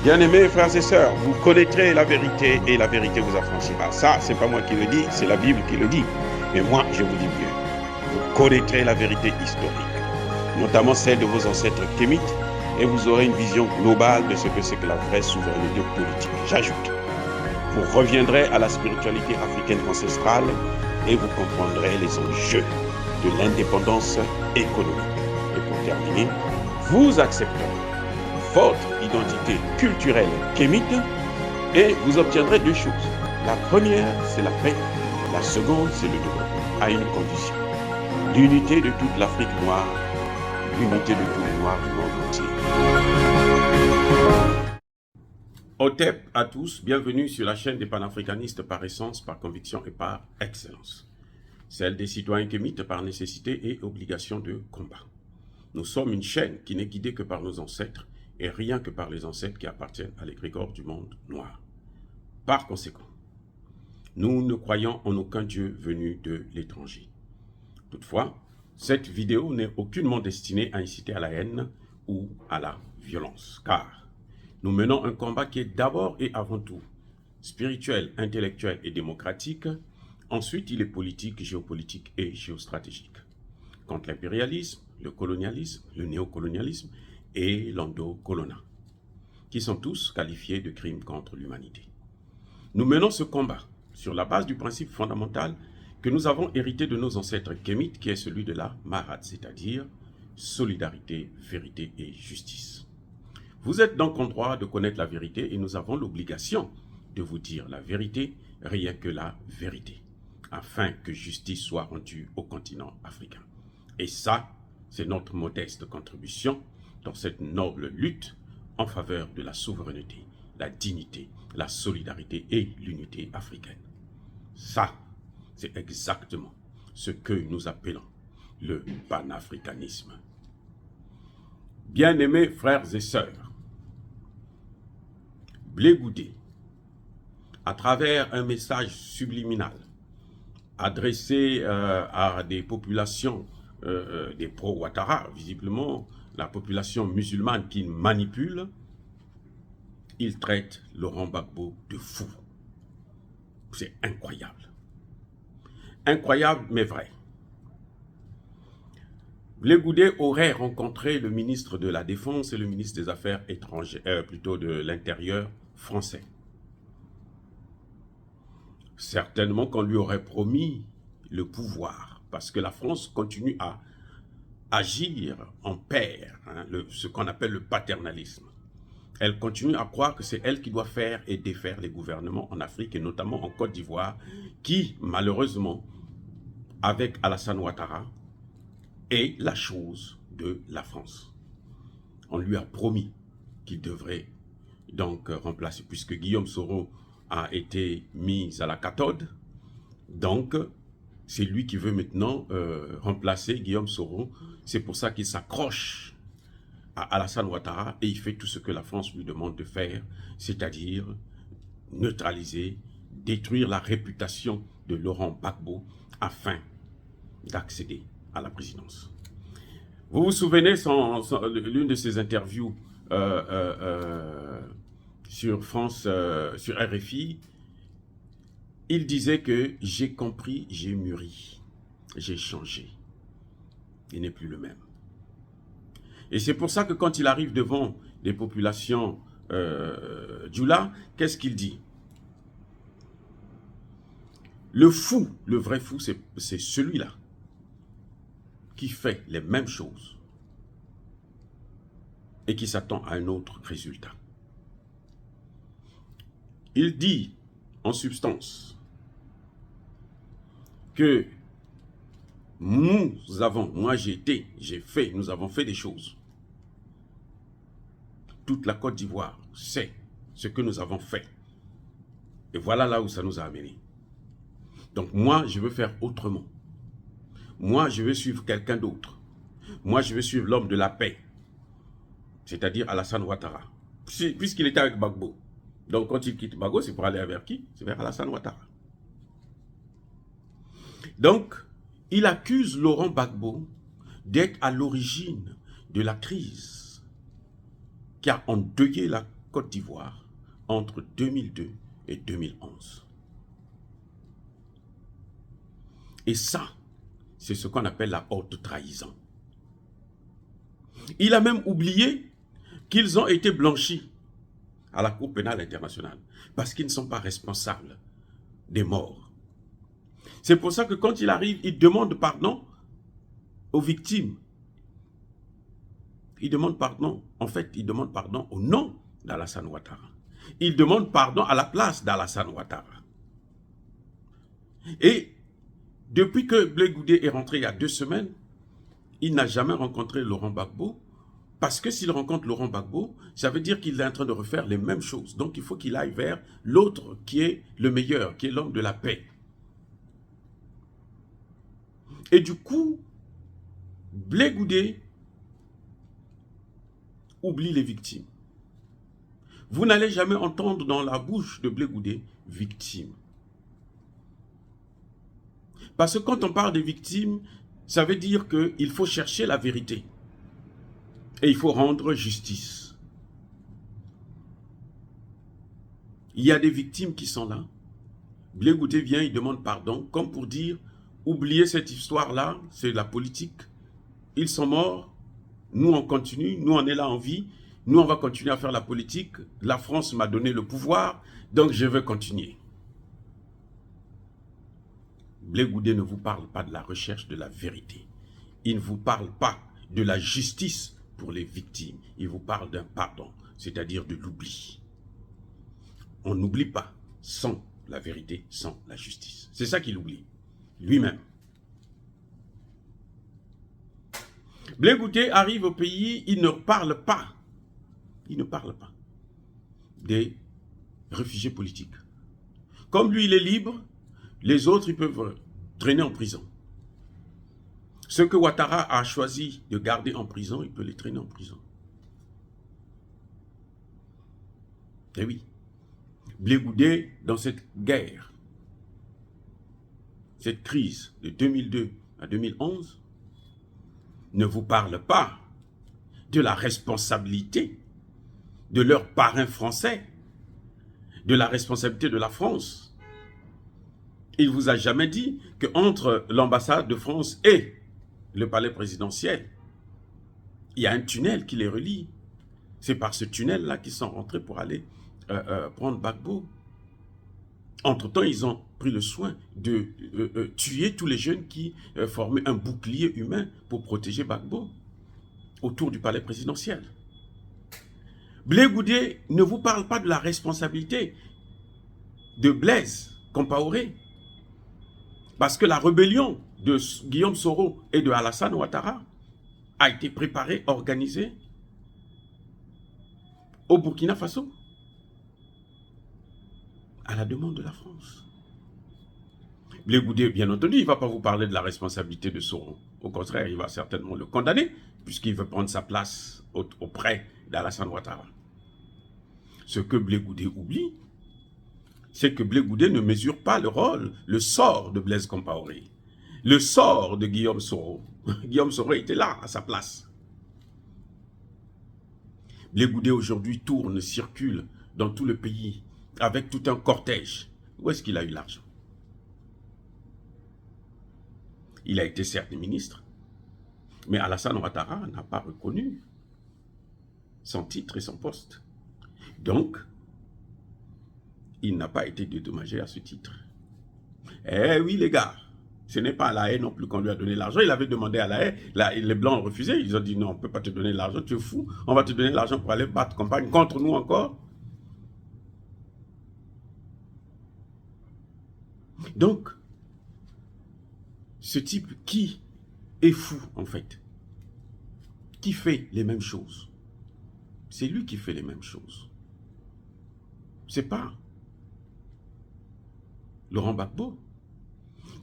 Bien-aimés frères et sœurs, vous connaîtrez la vérité et la vérité vous affranchira. Ça, c'est pas moi qui le dis, c'est la Bible qui le dit. Mais moi, je vous dis mieux. Vous connaîtrez la vérité historique, notamment celle de vos ancêtres kémites, et vous aurez une vision globale de ce que c'est que la vraie souveraineté politique. J'ajoute, vous reviendrez à la spiritualité africaine ancestrale et vous comprendrez les enjeux de l'indépendance économique. Et pour terminer, vous accepterez votre identité culturelle kémite et vous obtiendrez deux choses. La première, c'est la paix. La seconde, c'est le développement, à une condition. L'unité de toute l'Afrique noire, l'unité de tous les Noirs du monde entier. Otep à tous, bienvenue sur la chaîne des panafricanistes par essence, par conviction et par excellence. Celle des citoyens kémites par nécessité et obligation de combat. Nous sommes une chaîne qui n'est guidée que par nos ancêtres et rien que par les ancêtres qui appartiennent à l'égrégore du monde noir. Par conséquent, nous ne croyons en aucun Dieu venu de l'étranger. Toutefois, cette vidéo n'est aucunement destinée à inciter à la haine ou à la violence, car nous menons un combat qui est d'abord et avant tout spirituel, intellectuel et démocratique. Ensuite, il est politique, géopolitique et géostratégique. Contre l'impérialisme, le colonialisme, le néocolonialisme et l'endocolona, qui sont tous qualifiés de crimes contre l'humanité. Nous menons ce combat sur la base du principe fondamental que nous avons hérité de nos ancêtres kémites, qui est celui de la Marat, c'est-à-dire solidarité, vérité et justice. Vous êtes donc en droit de connaître la vérité et nous avons l'obligation de vous dire la vérité, rien que la vérité, afin que justice soit rendue au continent africain. Et ça, c'est notre modeste contribution dans cette noble lutte en faveur de la souveraineté, la dignité, la solidarité et l'unité africaine. Ça, c'est exactement ce que nous appelons le panafricanisme. Bien-aimés frères et sœurs, Blé Goudé, à travers un message subliminal adressé à des populations, des pro-Ouattara, visiblement la population musulmane qu'il manipule, il traite Laurent Gbagbo de fou. C'est incroyable. Incroyable, mais vrai. Blé Goudé aurait rencontré le ministre de la Défense et le ministre des Affaires étrangères, plutôt de l'Intérieur français. Certainement qu'on lui aurait promis le pouvoir, parce que la France continue à agir en père, hein, ce qu'on appelle le paternalisme. Elle continue à croire que c'est elle qui doit faire et défaire les gouvernements en Afrique, et notamment en Côte d'Ivoire, qui, malheureusement, avec Alassane Ouattara, est la chose de la France. On lui a promis qu'il devrait donc remplacer, puisque Guillaume Soro a été mis à la cathode, donc c'est lui qui veut maintenant remplacer Guillaume Soro. C'est pour ça qu'il s'accroche à Alassane Ouattara et il fait tout ce que la France lui demande de faire, c'est-à-dire neutraliser, détruire la réputation de Laurent Gbagbo afin d'accéder à la présidence. Vous vous souvenez l'une de ses interviews sur France, sur RFI, il disait que j'ai compris, j'ai mûri, j'ai changé. Il n'est plus le même. Et c'est pour ça que quand il arrive devant les populations Djoula, qu'est-ce qu'il dit? Le fou, le vrai fou, c'est celui-là qui fait les mêmes choses et qui s'attend à un autre résultat. Il dit en substance que nous avons, moi j'ai été, j'ai fait, nous avons fait des choses. Toute la Côte d'Ivoire sait ce que nous avons fait. Et voilà là où ça nous a amenés. Donc moi, je veux faire autrement. Moi, je veux suivre quelqu'un d'autre. Moi, je veux suivre l'homme de la paix, c'est-à-dire Alassane Ouattara, puisqu'il était avec Gbagbo. Donc quand il quitte Gbagbo, c'est pour aller vers qui? C'est vers Alassane Ouattara. Donc, il accuse Laurent Gbagbo d'être à l'origine de la crise qui a endeuillé Côte d'Ivoire entre 2002 et 2011. Et ça, c'est ce qu'on appelle la haute trahison. Il a même oublié qu'ils ont été blanchis à la Cour pénale internationale parce qu'ils ne sont pas responsables des morts. C'est pour ça que quand il arrive, il demande pardon aux victimes. Il demande pardon, en fait, il demande pardon au nom d'Alassane Ouattara. Il demande pardon à la place d'Alassane Ouattara. Et depuis que Blé Goudé est rentré il y a 2 semaines, il n'a jamais rencontré Laurent Gbagbo, parce que s'il rencontre Laurent Gbagbo, ça veut dire qu'il est en train de refaire les mêmes choses. Donc il faut qu'il aille vers l'autre qui est le meilleur, qui est l'homme de la paix. Et du coup, Blé Goudé oublie les victimes. Vous n'allez jamais entendre dans la bouche de Blé Goudé victime. Parce que quand on parle des victimes, ça veut dire qu'il faut chercher la vérité. Et il faut rendre justice. Il y a des victimes qui sont là. Blé Goudé vient, il demande pardon, comme pour dire, oubliez cette histoire-là, c'est la politique. Ils sont morts, nous on continue, nous on est là en vie, nous on va continuer à faire la politique. La France m'a donné le pouvoir, donc je vais continuer. Blé Goudé ne vous parle pas de la recherche de la vérité. Il ne vous parle pas de la justice pour les victimes. Il vous parle d'un pardon, c'est-à-dire de l'oubli. On n'oublie pas sans la vérité, sans la justice. C'est ça qu'il oublie, lui-même. Blé Goudé arrive au pays, il ne parle pas. Il ne parle pas des réfugiés politiques. Comme lui, il est libre, les autres, ils peuvent traîner en prison. Ceux que Ouattara a choisi de garder en prison, il peut les traîner en prison. Eh oui. Blé Goudé, dans cette guerre, cette crise de 2002 à 2011, ne vous parle pas de la responsabilité de leur parrain français, de la responsabilité de la France. Il ne vous a jamais dit qu'entre l'ambassade de France et le palais présidentiel, il y a un tunnel qui les relie. C'est par ce tunnel-là qu'ils sont rentrés pour aller prendre Gbagbo. Entre-temps, ils ont pris le soin de tuer tous les jeunes qui formaient un bouclier humain pour protéger Gbagbo autour du palais présidentiel. Blé Goudé ne vous parle pas de la responsabilité de Blaise Compaoré, parce que la rébellion de Guillaume Soro et de Alassane Ouattara a été préparée, organisée au Burkina Faso, à la demande de la France. Blé Goudé, bien entendu, il ne va pas vous parler de la responsabilité de Soro. Au contraire, il va certainement le condamner, puisqu'il veut prendre sa place auprès d'Alassane Ouattara. Ce que Blé Goudé oublie, c'est que Blé Goudé ne mesure pas le rôle, le sort de Blaise Compaoré, le sort de Guillaume Soro. Guillaume Soro était là, à sa place. Blé Goudé aujourd'hui tourne, circule dans tout le pays avec tout un cortège. Où est-ce qu'il a eu l'argent? Il a été certes ministre, mais Alassane Ouattara n'a pas reconnu son titre et son poste. Donc, il n'a pas été dédommagé à ce titre. Eh oui les gars, ce n'est pas à La Haye non plus qu'on lui a donné l'argent. Il avait demandé à La Haye, les Blancs ont refusé. Ils ont dit non, on ne peut pas te donner l'argent, tu es fou. On va te donner l'argent pour aller battre campagne contre nous encore. Donc, ce type qui est fou en fait, qui fait les mêmes choses, c'est lui qui fait les mêmes choses. C'est pas Laurent Gbagbo.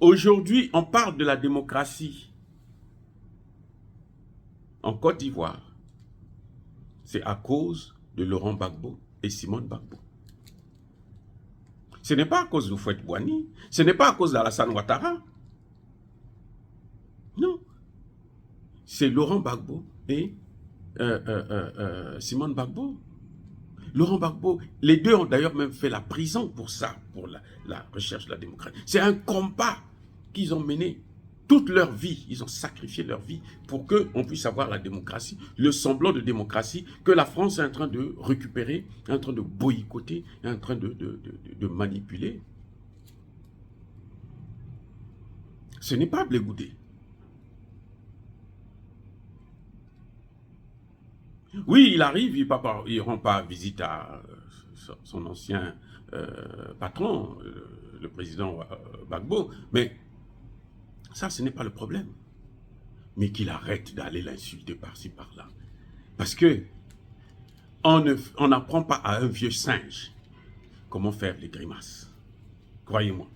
Aujourd'hui, on parle de la démocratie en Côte d'Ivoire. C'est à cause de Laurent Gbagbo et Simone Gbagbo. Ce n'est pas à cause de Houphouët-Boigny, ce n'est pas à cause d'Alassane Ouattara. Non. C'est Laurent Gbagbo et Simone Gbagbo. Laurent Gbagbo, les deux ont d'ailleurs même fait la prison pour ça, pour la recherche de la démocratie. C'est un combat qu'ils ont mené toute leur vie. Ils ont sacrifié leur vie pour qu'on puisse avoir la démocratie, le semblant de démocratie que la France est en train de récupérer, est en train de boycotter, est en train de manipuler. Ce n'est pas Blé Goudé. Oui, il arrive, il rend pas visite à son ancien patron, le président Gbagbo, mais ça, ce n'est pas le problème. Mais qu'il arrête d'aller l'insulter par-ci, par-là. Parce que on n'apprend pas à un vieux singe comment faire les grimaces. Croyez-moi.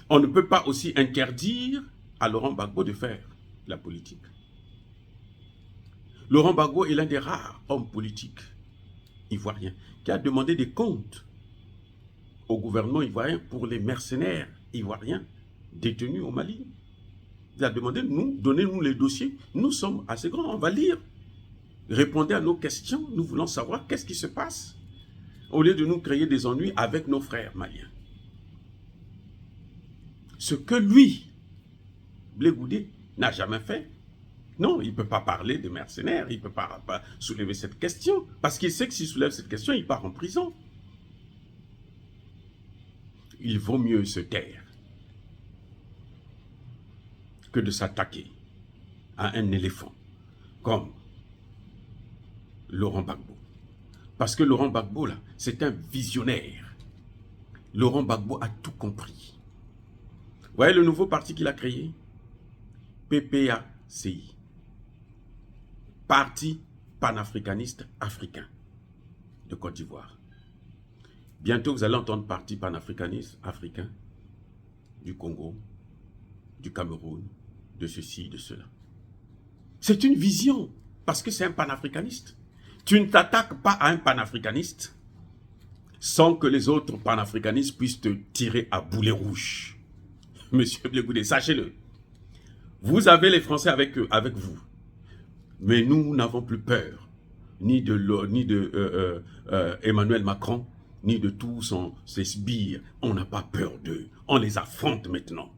On ne peut pas aussi interdire à Laurent Gbagbo de faire la politique. Laurent Gbagbo est l'un des rares hommes politiques ivoiriens qui a demandé des comptes au gouvernement ivoirien pour les mercenaires ivoiriens détenus au Mali. Il a demandé, donnez-nous les dossiers, nous sommes assez grands, on va lire. Répondez à nos questions, nous voulons savoir qu'est-ce qui se passe, au lieu de nous créer des ennuis avec nos frères maliens. Ce que lui, Blé Goudé, n'a jamais fait. Non, il ne peut pas parler des mercenaires, il ne peut pas soulever cette question, parce qu'il sait que s'il soulève cette question, il part en prison. Il vaut mieux se taire que de s'attaquer à un éléphant comme Laurent Gbagbo. Parce que Laurent Gbagbo, là, c'est un visionnaire. Laurent Gbagbo a tout compris. Vous voyez le nouveau parti qu'il a créé? PPACI. Parti panafricaniste africain de Côte d'Ivoire. Bientôt, vous allez entendre parti panafricaniste africain du Congo, du Cameroun, de ceci, de cela. C'est une vision, parce que c'est un panafricaniste. Tu ne t'attaques pas à un panafricaniste sans que les autres panafricanistes puissent te tirer à boulet rouge. Monsieur Blé Goudé, sachez-le. Vous avez les Français avec eux, avec vous. Mais nous n'avons plus peur, ni de Emmanuel Macron, ni de tous ces sbires. On n'a pas peur d'eux. On les affronte maintenant.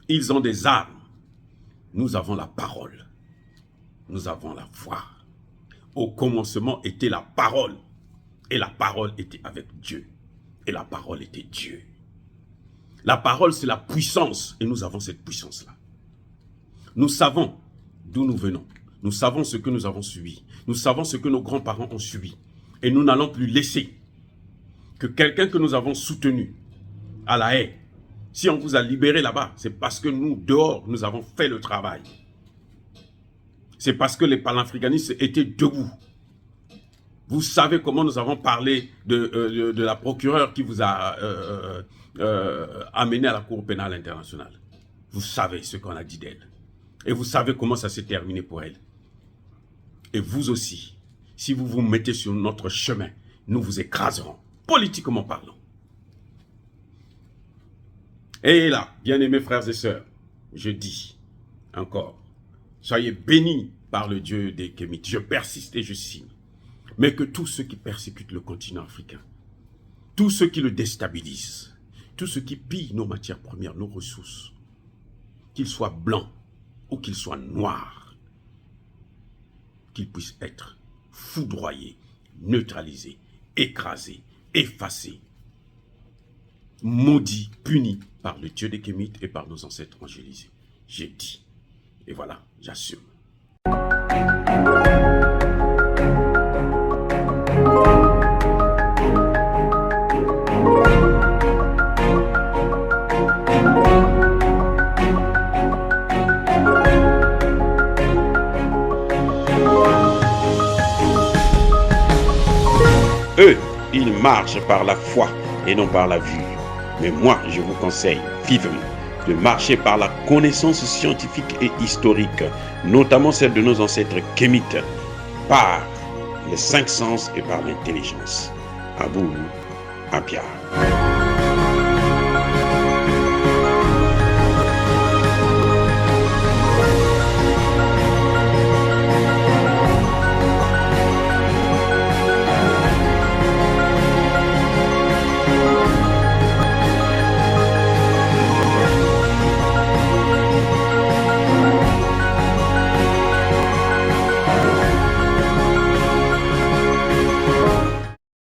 Ils ont des armes. Nous avons la parole. Nous avons la foi. Au commencement était la parole. Et la parole était avec Dieu. Et la parole était Dieu. La parole, c'est la puissance. Et nous avons cette puissance-là. Nous savons d'où nous venons. Nous savons ce que nous avons subi. Nous savons ce que nos grands-parents ont subi. Et nous n'allons plus laisser que quelqu'un que nous avons soutenu à La Haye, si on vous a libéré là-bas, c'est parce que nous, dehors, nous avons fait le travail. C'est parce que les panafricanistes étaient debout. Vous savez comment nous avons parlé de la procureure qui vous a amené à la Cour pénale internationale. Vous savez ce qu'on a dit d'elle. Et vous savez comment ça s'est terminé pour elle. Et vous aussi, si vous vous mettez sur notre chemin, nous vous écraserons, politiquement parlant. Et là, bien-aimés frères et sœurs, je dis encore, soyez bénis par le Dieu des Kémites. Je persiste et je signe. Mais que tous ceux qui persécutent le continent africain, tous ceux qui le déstabilisent, tous ceux qui pillent nos matières premières, nos ressources, qu'ils soient blancs ou qu'ils soient noirs, qu'ils puissent être foudroyés, neutralisés, écrasés, effacés, maudits, punis par le Dieu des Kémites et par nos ancêtres angélisés. J'ai dit, et voilà, j'assume. Eux, ils marchent par la foi et non par la vue. Mais moi, je vous conseille vivement de marcher par la connaissance scientifique et historique, notamment celle de nos ancêtres kémites, par les 5 sens et par l'intelligence. À vous, à Pierre.